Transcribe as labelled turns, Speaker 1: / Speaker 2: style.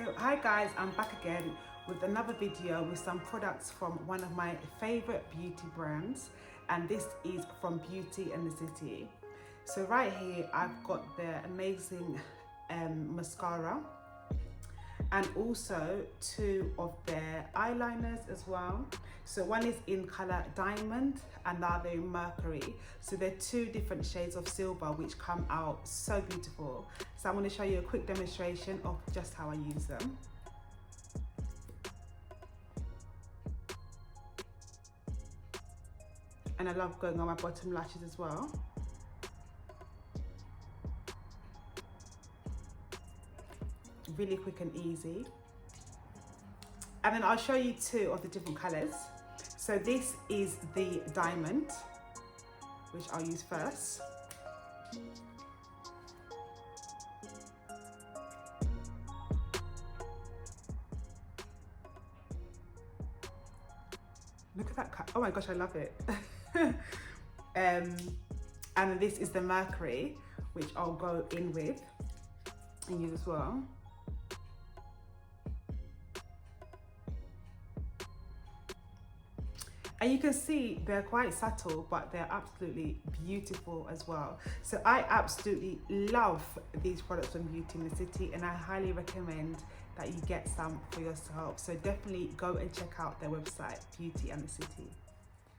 Speaker 1: So hi guys, I'm back again with another video with some products from one of my favorite beauty brands, and this is from Beauty and the City. So right here I've got their amazing mascara and also two of their eyeliners as well. So one is in color Diamond and the other in Mercury. So they're two different shades of silver which come out so beautiful. So I'm going to show you a quick demonstration of just how I use them. And I love going on my bottom lashes as well. Really quick and easy. And then I'll show you two of the different colors. So this is the Diamond, which I'll use first. Look at that cut. Oh my gosh, I love it. And this is the Mercury, which I'll go in with and use as well. And you can see they're quite subtle, but they're absolutely beautiful as well. So I absolutely love these products from Beauty in the City, and I highly recommend that you get some for yourself. So definitely go and check out their website, Beauty and the City.